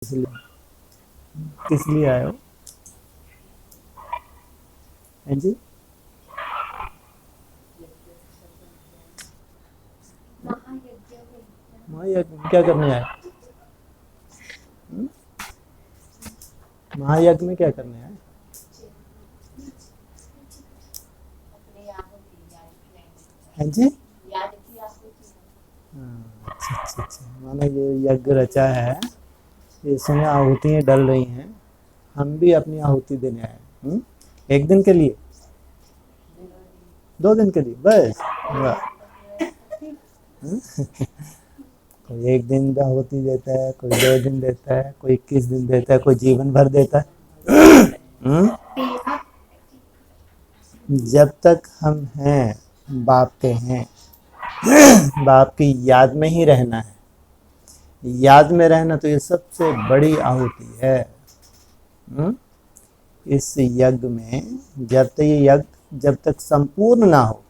इसलिए किस लिए आए हो? हैं जी? महायज्ञ क्या करने आए? महायज्ञ में क्या करने आए? हैं जी? अच्छा, मानो ये यज्ञ रचा है, इसमें आहुतियाँ डल रही हैं, हम भी अपनी आहुति देने आए। एक दिन के लिए, 2 दिन के लिए बस? कोई 1 दिन आहुति देता है, कोई 2 दिन देता है, कोई 21 दिन देता है, कोई जीवन भर देता है। जब तक हम हैं, बाप के हैं, बाप की याद में ही रहना है। याद में रहना तो ये सबसे बड़ी आहुति है। इस यज्ञ में जब तक ये यज्ञ जब तक संपूर्ण ना हो,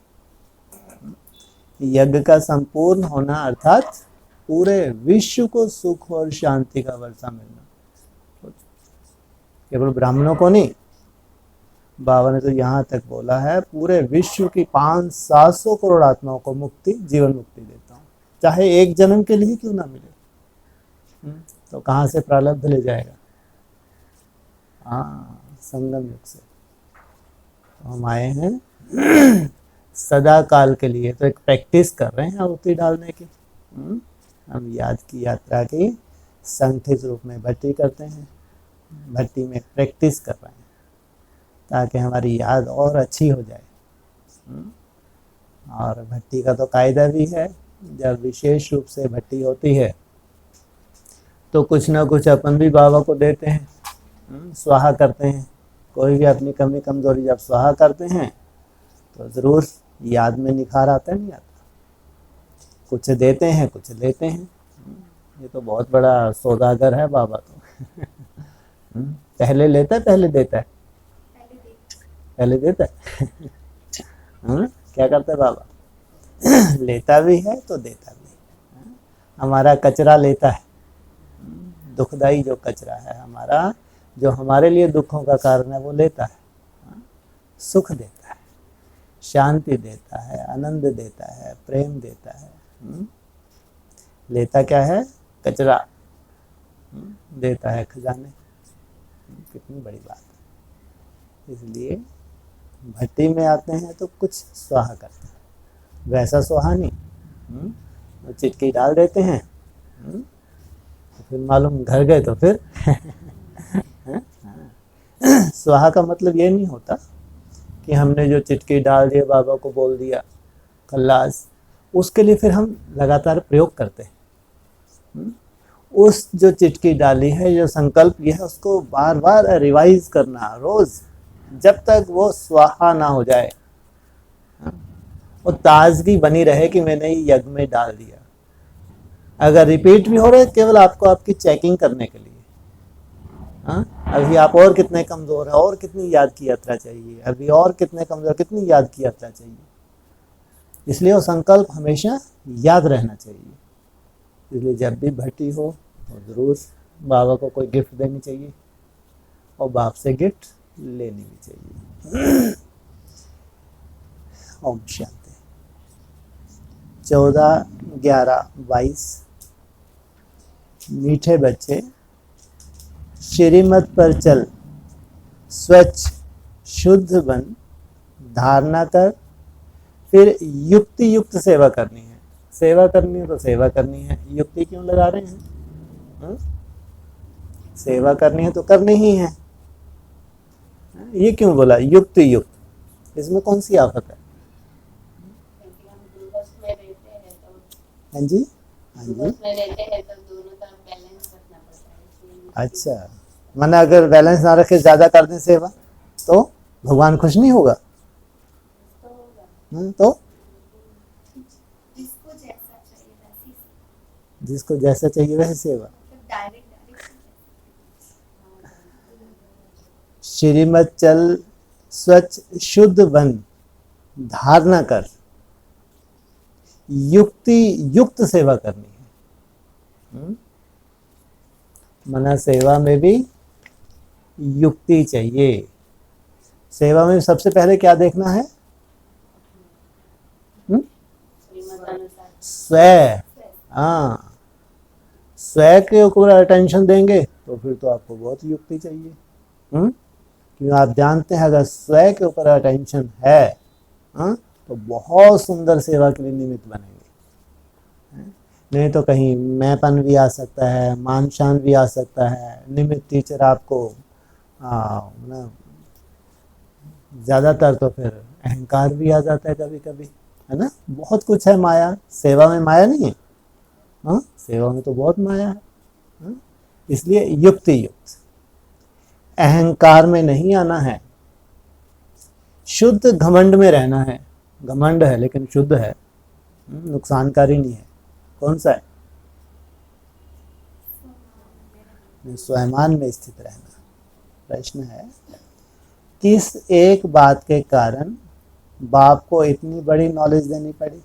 यज्ञ का संपूर्ण होना अर्थात पूरे विश्व को सुख और शांति का वर्षा मिलना, केवल ब्राह्मणों को नहीं, बाबा ने तो यहाँ तक बोला है पूरे विश्व की 500-700 करोड़ आत्माओं को मुक्ति, जीवन मुक्ति देता हूँ, चाहे एक जन्म के लिए क्यों ना मिले। तो कहाँ से प्रारब्ध ले जाएगा? संगम युग से। तो हम आए हैं सदा काल के लिए, तो एक प्रैक्टिस कर रहे हैं आहुति डालने की। हम याद की यात्रा की संगठित रूप में भट्टी करते हैं, भट्टी में प्रैक्टिस कर रहे हैं ताकि हमारी याद और अच्छी हो जाए। और भट्टी का तो कायदा भी है, जब विशेष रूप से भट्टी होती है तो कुछ ना कुछ अपन भी बाबा को देते हैं, स्वाहा करते हैं। कोई भी अपनी कमी कमजोरी जब स्वाहा करते हैं तो ज़रूर याद में निखार आता है, नहीं आता? कुछ देते हैं, कुछ लेते हैं। ये तो बहुत बड़ा सौदागर है बाबा तो। पहले लेता है, पहले देता है? पहले देता है। क्या करता है बाबा? लेता भी है तो देता भी है। हमारा कचरा लेता है, दुखदाई जो कचरा है हमारा, जो हमारे लिए दुखों का कारण है, वो लेता है। सुख देता है, शांति देता है, आनंद देता है, प्रेम देता है। लेता क्या है? कचरा। देता है खजाने। कितनी बड़ी बात है। इसलिए भट्टी में आते हैं तो कुछ स्वाहा करते हैं, वैसा स्वाहा नहीं। चिटकी डाल देते हैं, तो फिर मालूम घर गए तो फिर स्वाहा का मतलब ये नहीं होता कि हमने जो चिटकी डाल दिया, बाबा को बोल दिया खल्लास, उसके लिए फिर हम लगातार प्रयोग करते हैं। उस जो चिटकी डाली है, जो संकल्प किया है, उसको बार बार रिवाइज करना रोज, जब तक वो स्वाहा ना हो जाए, वो ताजगी बनी रहे कि मैंने ये यज्ञ में डाल दिया। अगर रिपीट भी हो रहे केवल आपको आपकी चेकिंग करने के लिए, अभी आप और कितने कमज़ोर हैं, और कितनी याद की यात्रा चाहिए, अभी और कितने कमज़ोर, कितनी याद की यात्रा चाहिए। इसलिए वो संकल्प हमेशा याद रहना चाहिए। इसलिए जब भी भट्टी हो तो ज़रूर बाबा को कोई गिफ्ट देनी चाहिए और बाप से गिफ्ट लेनी भी चाहिए। ओम शांति। 14/11/22। मीठे बच्चे, श्रीमत पर चल, स्वच्छ शुद्ध बन, धारणा कर, फिर युक्ति युक्त सेवा करनी है। सेवा करनी है तो सेवा करनी है, युक्ति क्यों लगा रहे हैं? सेवा करनी है तो करनी ही है। ये क्यों बोला युक्ति युक्त? इसमें कौन सी आफत है? हाँ जी, हाँ जी। अच्छा, माना अगर बैलेंस ना रखे, ज्यादा कर दें सेवा तो भगवान खुश नहीं होगा? तो जिसको जैसा चाहिए वैसे सेवा। श्रीमत चल, स्वच्छ शुद्ध बन, धारणा कर, युक्ति युक्त सेवा करनी है। मना सेवा में भी युक्ति चाहिए। सेवा में सबसे पहले क्या देखना है? स्व। हाँ, स्व के ऊपर अटेंशन देंगे तो फिर तो आपको बहुत युक्ति चाहिए। क्योंकि आप जानते हैं अगर स्व के ऊपर अटेंशन है तो बहुत सुंदर सेवा के लिए निमित्त बनेंगे। नहीं तो कहीं मैंपन भी आ सकता है, मान शान भी आ सकता है। निमित्त टीचर आपको ज़्यादातर तो फिर अहंकार भी आ जाता है कभी कभी, है ना। बहुत कुछ है माया, सेवा में माया नहीं है। सेवा में तो बहुत माया है। इसलिए युक्ति युक्त, अहंकार में नहीं आना है, शुद्ध घमंड में रहना है। घमंड है लेकिन शुद्ध है, नुकसानकारी नहीं है। कौन सा है? स्वयमान में स्थित रहना। प्रश्न है, किस एक बात के कारण बाप को इतनी बड़ी नॉलेज देनी पड़ी?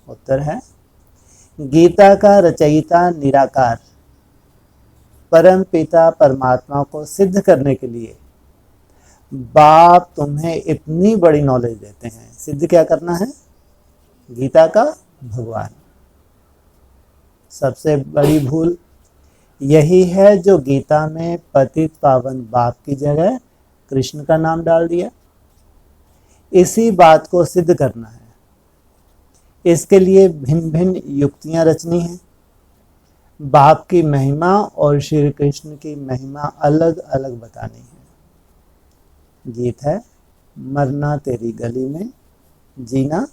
उत्तर है, गीता का रचयिता निराकार परम पिता परमात्मा को सिद्ध करने के लिए बाप तुम्हें इतनी बड़ी नॉलेज देते हैं। सिद्ध क्या करना है? गीता का भगवान। सबसे बड़ी भूल यही है जो गीता में पतित पावन बाप की जगह कृष्ण का नाम डाल दिया। इसी बात को सिद्ध करना है। इसके लिए भिन्न भिन्न युक्तियां रचनी हैं। बाप की महिमा और श्री कृष्ण की महिमा अलग अलग बतानी है। गीत है, मरना तेरी गली में, जीना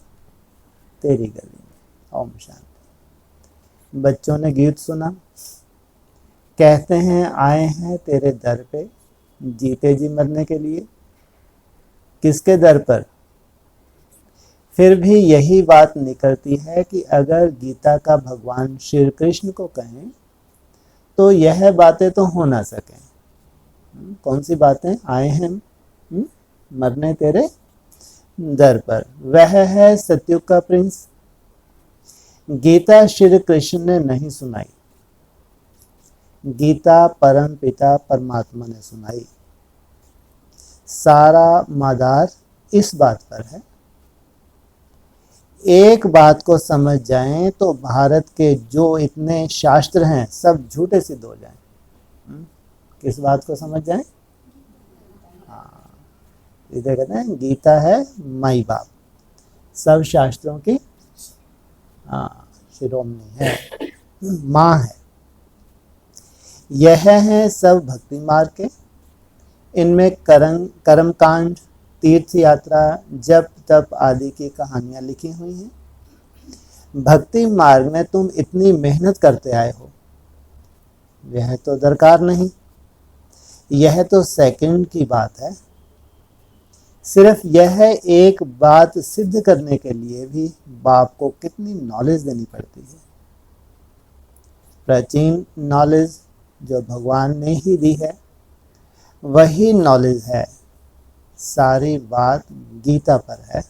तेरी गली में। ओम शांति। बच्चों ने गीत सुना, कहते हैं आए हैं तेरे दर पे जीते जी मरने के लिए। किसके दर पर? फिर भी यही बात निकलती है कि अगर गीता का भगवान श्री कृष्ण को कहें तो यह बातें तो हो ना सकें। कौन सी बातें? आए हैं मरने तेरे दर पर। वह है सतयुग का प्रिंस। गीता श्री कृष्ण ने नहीं सुनाई, गीता परम पिता परमात्मा ने सुनाई। सारा मदार इस बात पर है। एक बात को समझ जाएं तो भारत के जो इतने शास्त्र हैं सब झूठे सिद्ध हो जाएं। किस बात को समझ जाएं? इधर कहते हैं गीता है माई बाप, सब शास्त्रों की शिरोमणि है, माँ है। यह है सब भक्ति मार्ग के। इनमें कर्म कांड, तीर्थ यात्रा, जप तप आदि की कहानियां लिखी हुई हैं। भक्ति मार्ग में तुम इतनी मेहनत करते आए हो, यह तो दरकार नहीं। यह तो सेकंड की बात है। सिर्फ यह एक बात सिद्ध करने के लिए भी बाप को कितनी नॉलेज देनी पड़ती है। प्राचीन नॉलेज जो भगवान ने ही दी है वही नॉलेज है। सारी बात गीता पर है।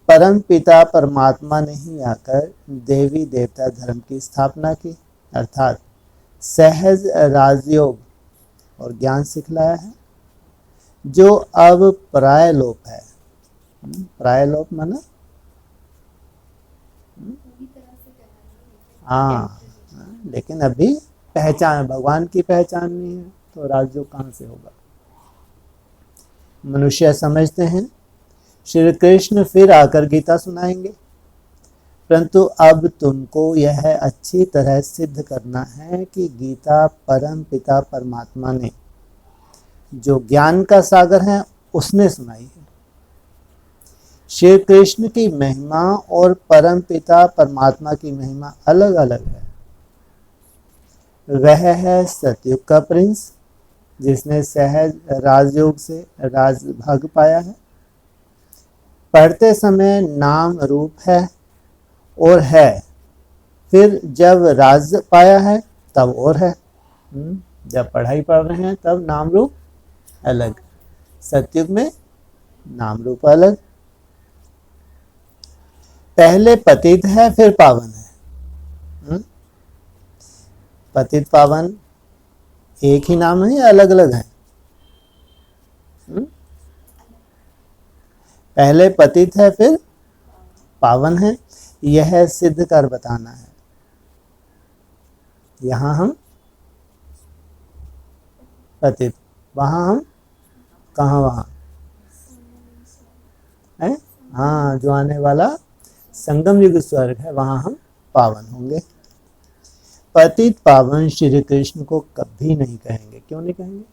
परम पिता परमात्मा ने ही आकर देवी देवता धर्म की स्थापना की, अर्थात सहज राजयोग और ज्ञान सिखलाया है, जो अब प्रायलोप है। प्रायलोप माना लेकिन अभी पहचान, भगवान की पहचान नहीं है तो राजयोग कहाँ से होगा? मनुष्य समझते हैं श्री कृष्ण फिर आकर गीता सुनाएंगे, परंतु अब तुमको यह अच्छी तरह सिद्ध करना है कि गीता परम पिता परमात्मा ने, जो ज्ञान का सागर है, उसने सुनाई है। श्री कृष्ण की महिमा और परम पिता परमात्मा की महिमा अलग अलग है। वह है सतयुग का प्रिंस जिसने सहज राजयोग से राजभाग पाया है। पढ़ते समय नाम रूप है और है, फिर जब राज पाया है तब और है। जब पढ़ाई पढ़ रहे हैं तब नाम रूप अलग, सतयुग में नाम रूप अलग। पहले पतित है फिर पावन है। पतित पावन एक ही नाम है या अलग अलग है? पहले पतित है फिर पावन है, यह सिद्ध कर बताना है। यहाँ हम पतित, वहाँ हम कहाँ, वहाँ है, हाँ, जो आने वाला संगम युग स्वर्ग है वहाँ हम पावन होंगे। पतित पावन श्री कृष्ण को कभी नहीं कहेंगे। क्यों नहीं कहेंगे?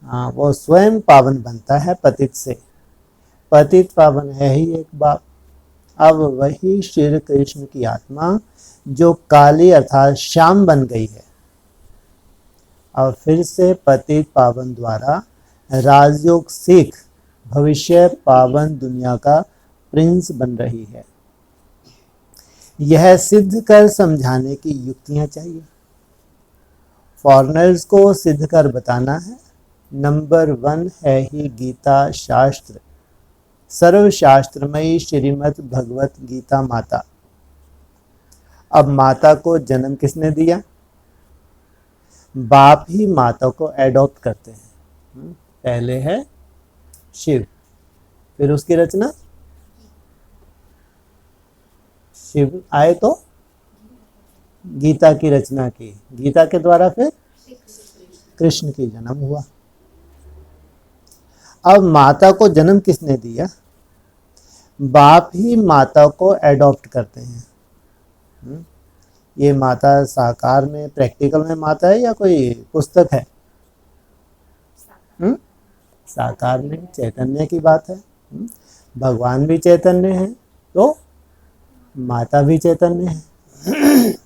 हाँ, वो स्वयं पावन बनता है पतित से। पतित पावन है ही एक बाप। अब वही श्री कृष्ण की आत्मा जो काली अर्थात श्याम बन गई है, और फिर से पतित पावन द्वारा राजयोग सीख भविष्य पावन दुनिया का प्रिंस बन रही है। यह सिद्ध कर समझाने की युक्तियां चाहिए। फॉरेनर्स को सिद्ध कर बताना है। नंबर 1 है ही गीता शास्त्र, सर्वशास्त्रमयी श्रीमद् भगवत गीता माता। अब माता को जन्म किसने दिया? बाप ही माता को एडॉप्ट करते हैं। पहले है शिव, फिर उसकी रचना, शिव आए तो गीता की रचना की, गीता के द्वारा फिर कृष्ण की जन्म हुआ। अब माता को जन्म किसने दिया? बाप ही माता को एडॉप्ट करते हैं। ये माता साकार में, प्रैक्टिकल में माता है या कोई पुस्तक है? साकार में चैतन्य की बात है। भगवान भी चैतन्य है तो माता भी चैतन्य है।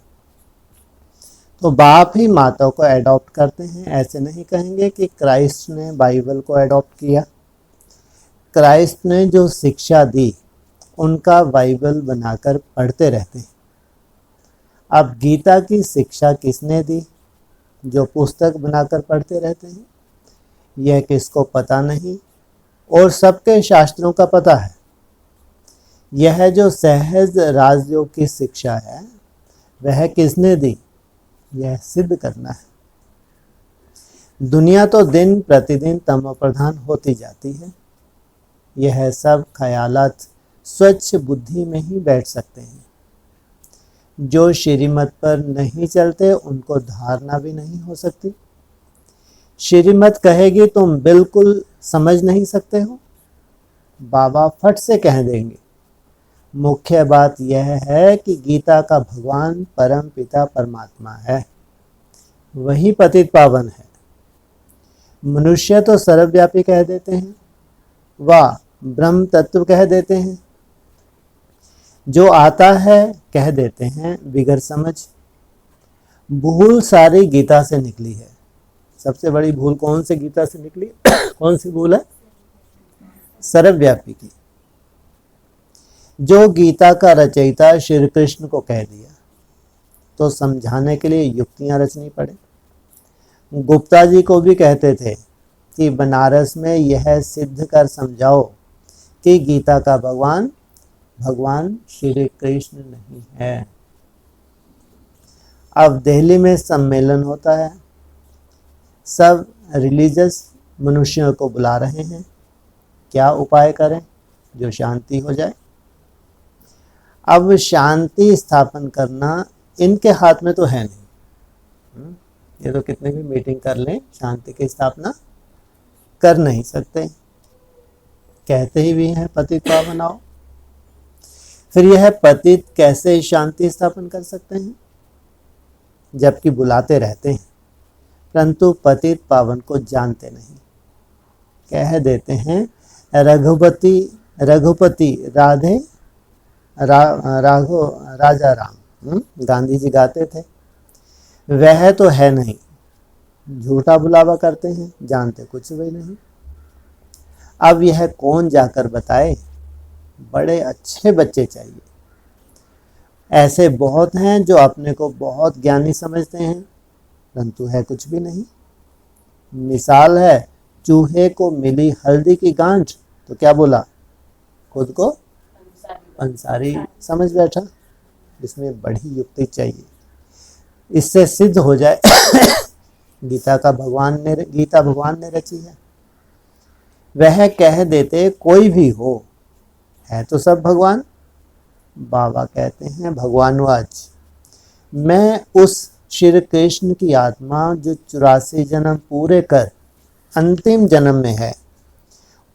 तो बाप ही माता को एडॉप्ट करते हैं। ऐसे नहीं कहेंगे कि क्राइस्ट ने बाइबल को एडॉप्ट किया। क्राइस्ट ने जो शिक्षा दी उनका बाइबल बनाकर पढ़ते रहते हैं। अब गीता की शिक्षा किसने दी? जो पुस्तक बनाकर पढ़ते रहते हैं। यह किसको पता नहीं, और सबके शास्त्रों का पता है। यह जो सहज राजयोग की शिक्षा है वह किसने दी? यह सिद्ध करना है। दुनिया तो दिन प्रतिदिन तमो प्रधान होती जाती है। यह सब ख्यालात स्वच्छ बुद्धि में ही बैठ सकते हैं। जो श्रीमत पर नहीं चलते उनको धारणा भी नहीं हो सकती। श्रीमत कहेगी तुम बिल्कुल समझ नहीं सकते हो, बाबा फट से कह देंगे। मुख्य बात यह है कि गीता का भगवान परम पिता परमात्मा है, वही पतित पावन है। मनुष्य तो सर्वव्यापी कह देते हैं, वाह ब्रह्म तत्व कह देते हैं। जो आता है कह देते हैं बिगर समझ। भूल सारी गीता से निकली है। सबसे बड़ी भूल कौन से गीता से निकली? कौन सी भूल है? सर्वव्यापी की। जो गीता का रचयिता श्री कृष्ण को कह दिया तो समझाने के लिए युक्तियां रचनी पड़े। गुप्ता जी को भी कहते थे कि बनारस में यह सिद्ध कर समझाओ कि गीता का भगवान श्री कृष्ण नहीं है। अब दिल्ली में सम्मेलन होता है, सब रिलीजियस मनुष्यों को बुला रहे हैं। क्या उपाय करें जो शांति हो जाए? अब शांति स्थापन करना इनके हाथ में तो है नहीं। ये तो कितने भी मीटिंग कर लें, शांति की स्थापना कर नहीं सकते। कहते ही भी हैं पतित पावन आओ। फिर यह पतित कैसे शांति स्थापन कर सकते हैं जबकि बुलाते रहते हैं, परंतु पतित पावन को जानते नहीं। कह देते हैं रघुपति राधे राघो राजा राम। गांधी जी गाते थे। वह तो है नहीं, झूठा बुलावा करते हैं, जानते कुछ भी नहीं। अब यह कौन जाकर बताए? बड़े अच्छे बच्चे चाहिए। ऐसे बहुत हैं जो अपने को बहुत ज्ञानी समझते हैं, परंतु है कुछ भी नहीं। मिसाल है, चूहे को मिली हल्दी की गांठ तो क्या बोला? खुद को अंसारी समझ बैठा। इसमें बड़ी युक्ति चाहिए। इससे सिद्ध हो जाए गीता भगवान ने रची है। वह कह देते कोई भी हो, है तो सब भगवान। बाबा कहते हैं भगवानवाच, मैं उस श्री कृष्ण की आत्मा जो 84 जन्म पूरे कर अंतिम जन्म में है,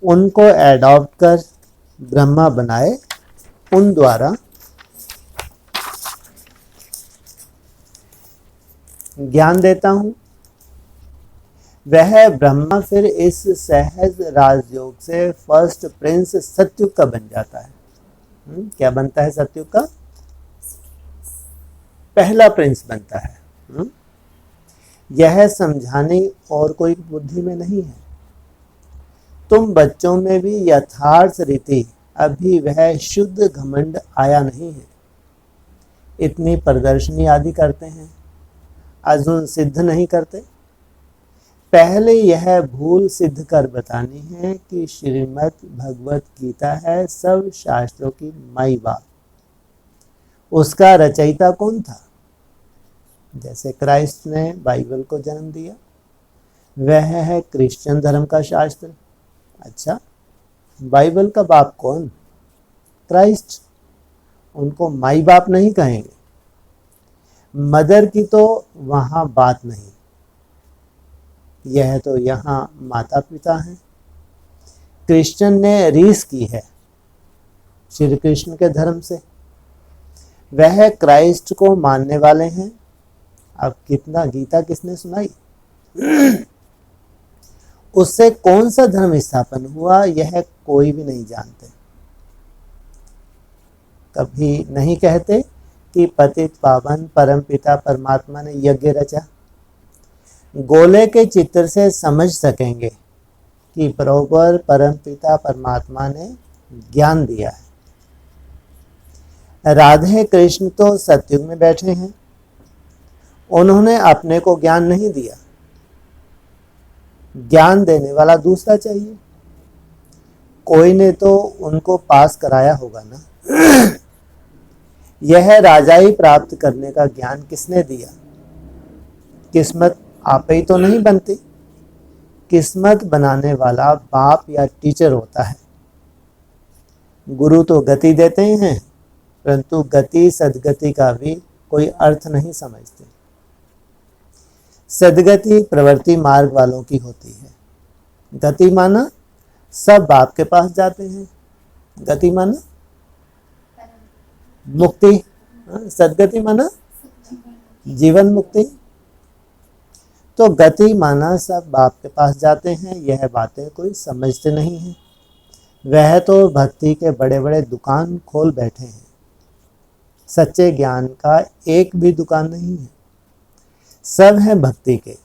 उनको एडॉप्ट कर ब्रह्मा बनाए, उन द्वारा ज्ञान देता हूँ। वह ब्रह्मा फिर इस सहज राजयोग से फर्स्ट प्रिंस सत्युग का बन जाता है। क्या बनता है? सत्युग का पहला प्रिंस बनता है। यह समझाने और कोई बुद्धि में नहीं है। तुम बच्चों में भी यथार्थ रीति अभी वह शुद्ध घमंड आया नहीं है। इतनी प्रदर्शनी आदि करते हैं, अजून सिद्ध नहीं करते। पहले यह भूल सिद्ध कर बतानी है कि श्रीमद् भगवत गीता है सब शास्त्रों की माई बाप। उसका रचयिता कौन था? जैसे क्राइस्ट ने बाइबल को जन्म दिया, वह है क्रिश्चियन धर्म का शास्त्र। अच्छा, बाइबल का बाप कौन? क्राइस्ट। उनको माई बाप नहीं कहेंगे। मदर की तो वहां बात नहीं, यह तो यहाँ माता पिता हैं। क्रिश्चियन ने रीस की है श्री कृष्ण के धर्म से, वह क्राइस्ट को मानने वाले हैं। अब कितना गीता किसने सुनाई? उससे कौन सा धर्म स्थापन हुआ यह कोई भी नहीं जानते। कभी नहीं कहते कि पतित पावन परम पिता परमात्मा ने यज्ञ रचा। गोले के चित्र से समझ सकेंगे कि बरोबर परम पिता परमात्मा ने ज्ञान दिया है। राधे कृष्ण तो सतयुग में बैठे हैं, उन्होंने अपने को ज्ञान नहीं दिया। ज्ञान देने वाला दूसरा चाहिए। कोई ने तो उनको पास कराया होगा ना। यह राजाई प्राप्त करने का ज्ञान किसने दिया? किस्मत आप ही तो नहीं बनती। किस्मत बनाने वाला बाप या टीचर होता है। गुरु तो गति देते हैं, परंतु गति सदगति का भी कोई अर्थ नहीं समझते। सदगति प्रवृत्ति मार्ग वालों की होती है। गति माना सब बाप के पास जाते हैं। गति माना मुक्ति, सदगति माना जीवन मुक्ति। तो गति माना सब बाप के पास जाते हैं, यह बातें कोई समझते नहीं है। वह तो भक्ति के बड़े बड़े दुकान खोल बैठे हैं, सच्चे ज्ञान का एक भी दुकान नहीं है। सब है भक्ति के।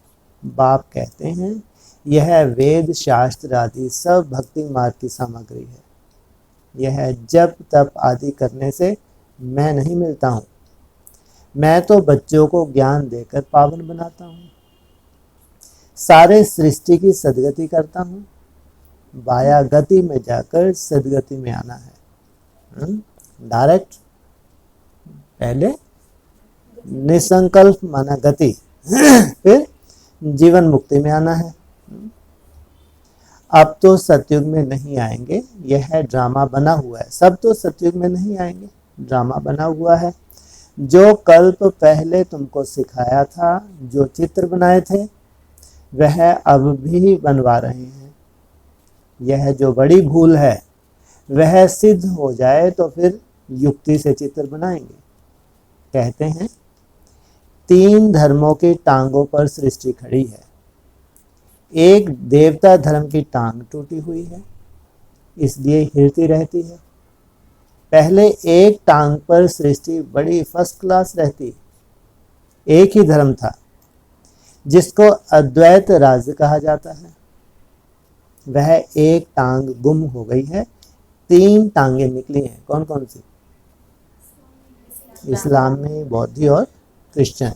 बाप कहते हैं यह वेद शास्त्र आदि सब भक्ति मार्ग की सामग्री है। यह जप तप आदि करने से मैं नहीं मिलता हूँ। मैं तो बच्चों को ज्ञान देकर पावन बनाता हूँ। सारे सृष्टि की सदगति करता हूँ। वाया गति में जाकर सदगति में आना है। डायरेक्ट पहले निसंकल्प माना गति, फिर जीवन मुक्ति में आना है। अब तो सतयुग में नहीं आएंगे, यह ड्रामा बना हुआ है। सब तो सतयुग में नहीं आएंगे, ड्रामा बना हुआ है। जो कल्प पहले तुमको सिखाया था, जो चित्र बनाए थे, वह अब भी बनवा रहे हैं। यह जो बड़ी भूल है वह सिद्ध हो जाए तो फिर युक्ति से चित्र बनाएंगे। कहते हैं 3 धर्मों की टांगों पर सृष्टि खड़ी है। एक देवता धर्म की टांग टूटी हुई है, इसलिए हिलती रहती है। पहले एक टांग पर सृष्टि बड़ी फर्स्ट क्लास रहती। एक ही धर्म था जिसको अद्वैत राज्य कहा जाता है। वह एक टांग गुम हो गई है, 3 टांगे निकली हैं। कौन कौन सी? इस्लाम में, बौद्ध और क्रिश्चियन।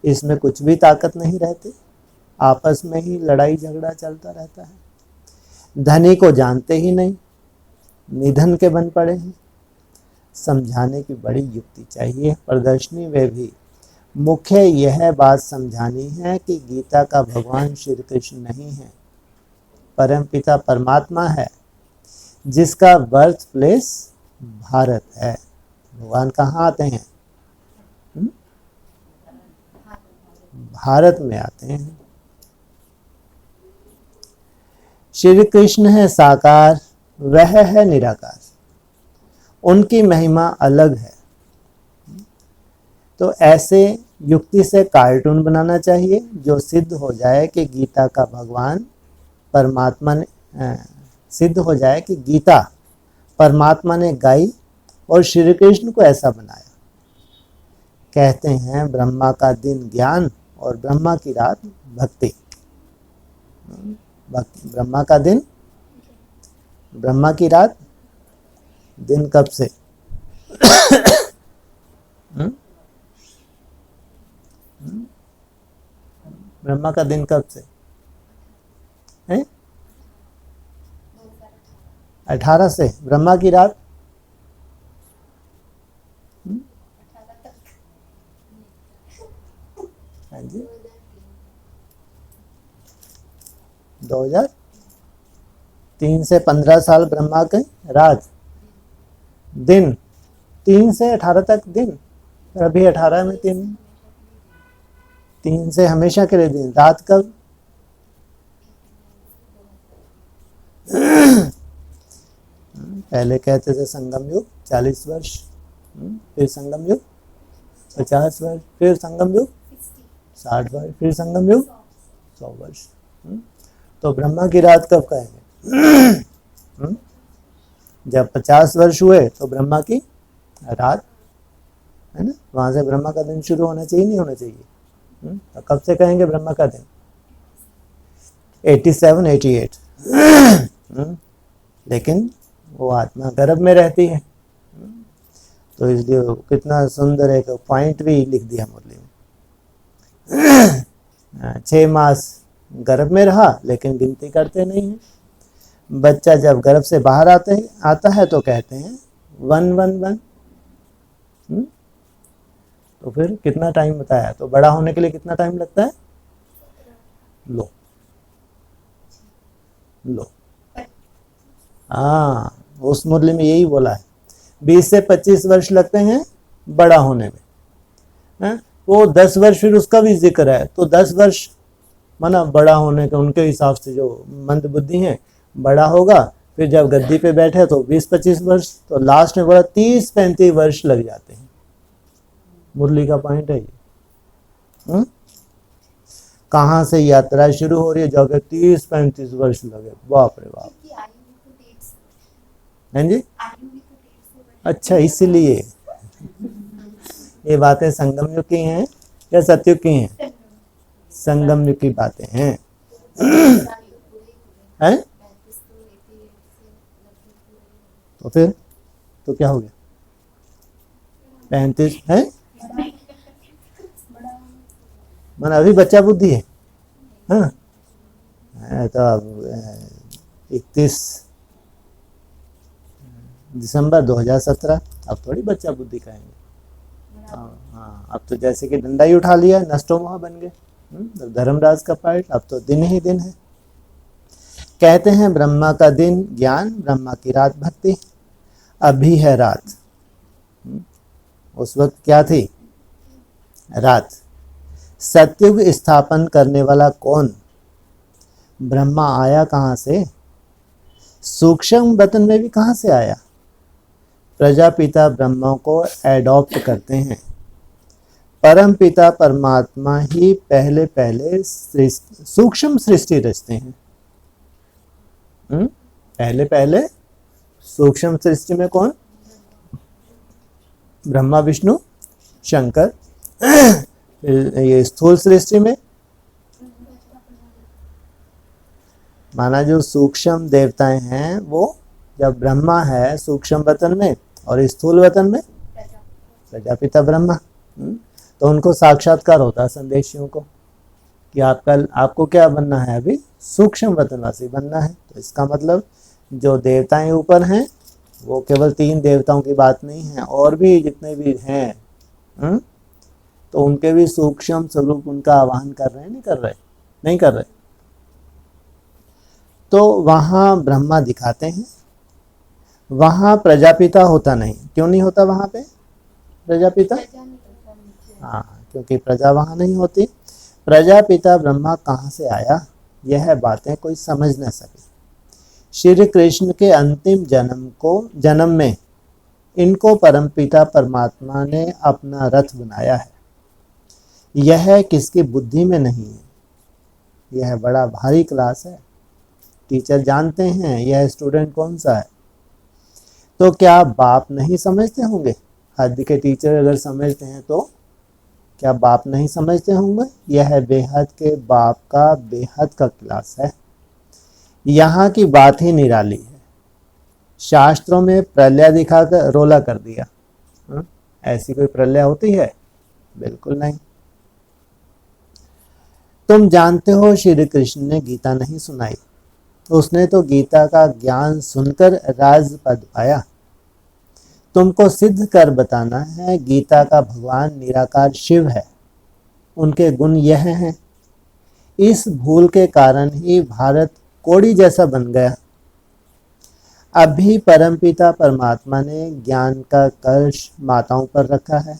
इसमें कुछ भी ताकत नहीं रहती, आपस में ही लड़ाई झगड़ा चलता रहता है। धनी को जानते ही नहीं, निधन के बन पड़े हैं। समझाने की बड़ी युक्ति चाहिए। प्रदर्शनी में भी मुख्य यह बात समझानी है कि गीता का भगवान श्री कृष्ण नहीं है, परमपिता परमात्मा है, जिसका बर्थ प्लेस भारत है। भगवान कहाँ आते हैं? भारत में आते हैं। श्री कृष्ण है साकार, वह है निराकार, उनकी महिमा अलग है। तो ऐसे युक्ति से कार्टून बनाना चाहिए जो सिद्ध हो जाए कि गीता का भगवान परमात्मा ने सिद्ध हो जाए कि गीता परमात्मा ने गाई और श्री कृष्ण को ऐसा बनाया। कहते हैं ब्रह्मा का दिन ज्ञान और ब्रह्मा की रात भक्ति। ब्रह्मा का दिन, ब्रह्मा की रात, दिन कब से? ब्रह्मा का दिन कब से है? 18 से। ब्रह्मा की रात हाँ जी 2003 से 15 साल ब्रह्मा के रात, दिन 3 से 18 तक दिन, अभी 18 में 3 से हमेशा के लिए दिन। रात कब? पहले कहते थे संगम युग 40 वर्ष, फिर संगम युग 50 वर्ष, फिर संगम युग 60 वर्ष, फिर संगम युग 100 वर्ष। तो ब्रह्मा की रात कब कहेंगे? जब 50 वर्ष हुए तो ब्रह्मा की रात, है ना? वहां से ब्रह्मा का दिन शुरू होना चाहिए, नहीं होना चाहिए? तो कब से कहेंगे ब्रह्मा का दिन? 87, 88। लेकिन वो आत्मा गर्भ में रहती है, तो इसलिए कितना सुंदर एक पॉइंट भी लिख दिया मुरली में। 6 मास गर्भ में रहा लेकिन गिनती करते नहीं हैं। बच्चा जब गर्भ से बाहर आता है तो कहते हैं 1 1 1। तो फिर कितना टाइम बताया? तो बड़ा होने के लिए कितना टाइम लगता है? लो हाँ, उस मुरली में यही बोला है 20 से 25 वर्ष लगते हैं बड़ा होने में, है? वो 10 वर्ष फिर उसका भी जिक्र है। तो 10 वर्ष माना बड़ा होने का, उनके हिसाब से जो मंद बुद्धि है बड़ा होगा। फिर जब गद्दी पे बैठे तो 20-25 वर्ष, तो लास्ट में बड़ा 30-35 वर्ष लग जाते हैं। मुरली का पॉइंट है ये। कहाँ से यात्रा शुरू हो रही है, जाके 30-35 वर्ष लगे। बाप रे बाप। हैं जी? अच्छा, इसीलिए ये बातें संगम युग की हैं या सतयुग की हैं? संगम युग की बातें हैं। हैं? तो फिर तो क्या हो गया? 35 है? मन अभी बच्चा बुद्धि है। हाँ, तो अब 31 दिसंबर 2017, अब थोड़ी बच्चा बुद्धि कहेंगे। हाँ, अब तो जैसे कि डंडा ही उठा लिया, नष्टो मोह बन गए। धर्मराज का पाठ, अब तो दिन ही दिन है। कहते हैं ब्रह्मा का दिन ज्ञान, ब्रह्मा की रात भक्ति। अभी है रात, उस वक्त क्या थी? रात। सतयुग स्थापन करने वाला कौन? ब्रह्मा आया कहाँ से? सूक्ष्म बतन में भी कहाँ से आया? प्रजापिता ब्रह्मा को एडॉप्ट करते हैं। परम पिता परमात्मा ही पहले पहले सूक्ष्म सृष्टि रचते हैं। पहले पहले सूक्ष्म सृष्टि में कौन? ब्रह्मा विष्णु शंकर। ये स्थूल सृष्टि में माना जो सूक्ष्म देवताएं हैं वो जब ब्रह्मा है सूक्ष्म वतन में और स्थूल वतन में प्रजापिता ब्रह्मा। तो उनको साक्षात्कार होता है संदेशियों को कि आपको क्या बनना है? अभी सूक्ष्म वतनवासी बनना है। तो इसका मतलब जो देवताएं ऊपर हैं वो केवल 3 देवताओं की बात नहीं है, और भी जितने भी हैं, तो उनके भी सूक्ष्म स्वरूप उनका आवाहन कर रहे हैं, नहीं कर रहे? नहीं कर रहे। तो वहाँ ब्रह्मा दिखाते हैं, वहाँ प्रजापिता होता नहीं। क्यों नहीं होता वहाँ पे प्रजापिता? हाँ, क्योंकि प्रजा वहाँ नहीं होती। प्रजापिता ब्रह्मा कहाँ से आया, यह बातें कोई समझ न सके। श्री कृष्ण के अंतिम जन्म में इनको परमपिता परमात्मा ने अपना रथ बनाया है। यह किसकी बुद्धि में नहीं है। यह बड़ा भारी क्लास है। टीचर जानते हैं यह स्टूडेंट कौन सा है। तो क्या बाप नहीं समझते होंगे? हद के टीचर अगर समझते हैं तो क्या बाप नहीं समझते होंगे? यह बेहद के बाप का बेहद का क्लास है। यहाँ की बात ही निराली है। शास्त्रों में प्रलय दिखाकर रोला कर दिया। ऐसी कोई प्रलय होती है? बिल्कुल नहीं। तुम जानते हो श्री कृष्ण ने गीता नहीं सुनाई, उसने तो गीता का ज्ञान सुनकर राजपद पाया। तुमको सिद्ध कर बताना है गीता का भगवान निराकार शिव है, उनके गुण यह हैं। इस भूल के कारण ही भारत कोड़ी जैसा बन गया। अभी परमपिता परमात्मा ने ज्ञान का कलश माताओं पर रखा है।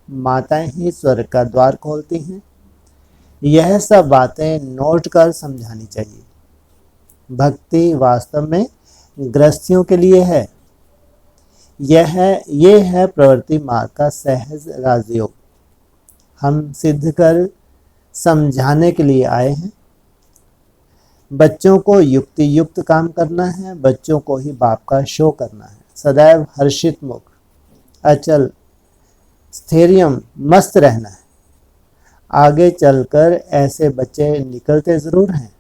माताएं ही स्वर्ग का द्वार खोलती हैं। यह सब बातें नोट कर समझानी चाहिए। भक्ति वास्तव में गृहस्थियों के लिए है। ये है प्रवृत्ति मार्ग का सहज राजयोग। हम सिद्ध कर समझाने के लिए आए हैं। बच्चों को युक्ति युक्त काम करना है, बच्चों को ही बाप का शो करना है। सदैव हर्षित मुख, अचल, स्थैर्यम, मस्त रहना है। आगे चलकर ऐसे बच्चे निकलते जरूर हैं।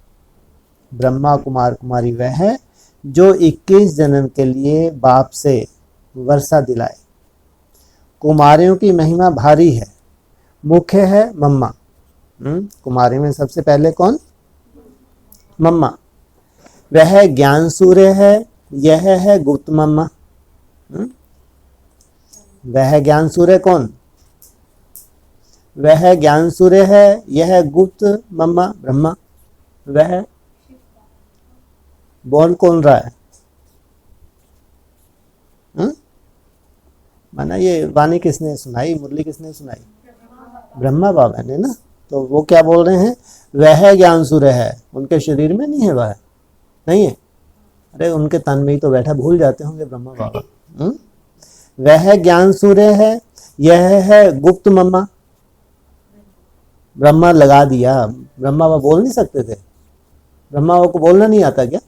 ब्रह्मा कुमार कुमारी वह है जो 21 जन्म के लिए बाप से वर्षा दिलाए। कुमारियों की महिमा भारी है। मुख्य है मम्मा। कुमारी में सबसे पहले कौन? मम्मा। वह ज्ञान सूर्य है, यह है गुप्त मम्मा। वह ज्ञान सूर्य कौन? वह ज्ञान सूर्य है, यह गुप्त मम्मा ब्रह्मा। वह बोल कौन रहा है? माना ये वाणी किसने सुनाई, मुरली किसने सुनाई? ब्रह्मा बाबा ने ना। तो वो क्या बोल रहे हैं? वह ज्ञान सूर्य है। उनके शरीर में नहीं है, वह नहीं है। अरे उनके तन में ही तो बैठा, भूल जाते होंगे ब्रह्मा बाबा। वह ज्ञान सूर्य है, यह है गुप्त मम्मा। ब्रह्मा लगा दिया। ब्रह्मा बाबा बोल नहीं सकते थे? ब्रह्मा बाबा को बोलना नहीं आता क्या?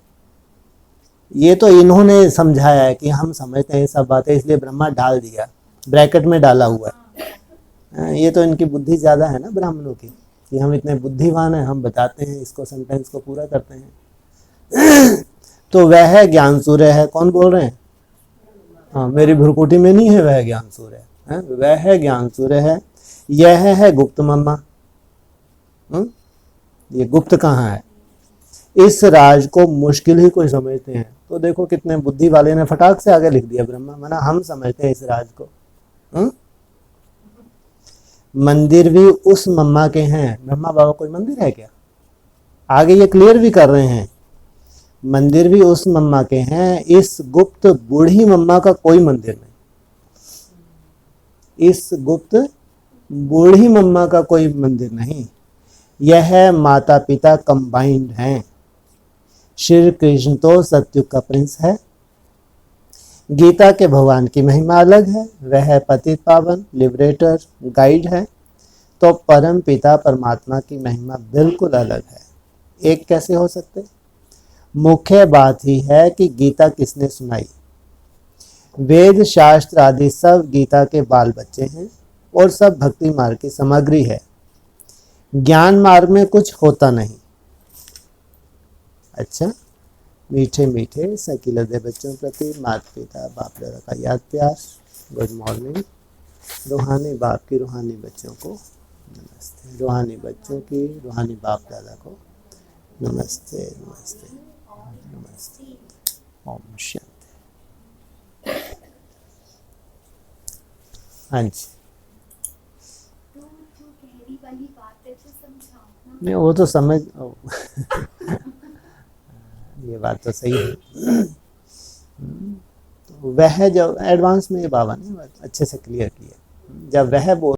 ये तो इन्होंने समझाया है कि हम समझते हैं सब बातें, इसलिए ब्रह्मा डाल दिया, ब्रैकेट में डाला हुआ है। ये तो इनकी बुद्धि ज़्यादा है ना ब्राह्मणों की, कि हम इतने बुद्धिमान हैं, हम बताते हैं इसको, सेंटेंस को पूरा करते हैं। तो वह ज्ञान सूर्य है। कौन बोल रहे हैं? हाँ, मेरी भ्रुकुटी में नहीं है वह ज्ञान सूर्य है। वह ज्ञान सूर्य है, यह है गुप्त मम्मा। ये गुप्त कहाँ है? इस राज को मुश्किल ही कोई समझते हैं। तो देखो कितने बुद्धि वाले ने फटाक से आगे लिख दिया ब्रह्मा, माना हम समझते हैं इस राज को। मंदिर भी उस मम्मा के हैं। ब्रह्मा बाबा कोई मंदिर है क्या? आगे ये क्लियर भी कर रहे हैं, मंदिर भी उस मम्मा के हैं। इस गुप्त बूढ़ी मम्मा का कोई मंदिर नहीं। इस गुप्त बूढ़ी मम्मा का कोई मंदिर नहीं। यह माता पिता कंबाइंड हैं। श्री कृष्ण तो सत्युग का प्रिंस है। गीता के भगवान की महिमा अलग है। वह पतित पावन, लिबरेटर, गाइड है। तो परम पिता परमात्मा की महिमा बिल्कुल अलग है। एक कैसे हो सकते? मुख्य बात ही है कि गीता किसने सुनाई। वेद शास्त्र आदि सब गीता के बाल बच्चे हैं और सब भक्ति मार्ग की सामग्री है। ज्ञान मार्ग में कुछ होता नहीं। अच्छा, मीठे मीठे सकील हृदय बच्चों प्रति माता पिता बाप दादा का याद प्यार। Good morning. रूहानी बाप की रूहानी बच्चों को नमस्ते। रूहानी बच्चों की रूहानी बाप दादा को नमस्ते नमस्ते नमस्ते। ओम शांति। हाँ जी, तो जो गहरी वाली बात है तो समझाओ ना। नहीं वो तो समझ ये बात तो सही है। तो वह जब एडवांस में ये बाबा ने अच्छे से क्लियर किया, जब वह बोल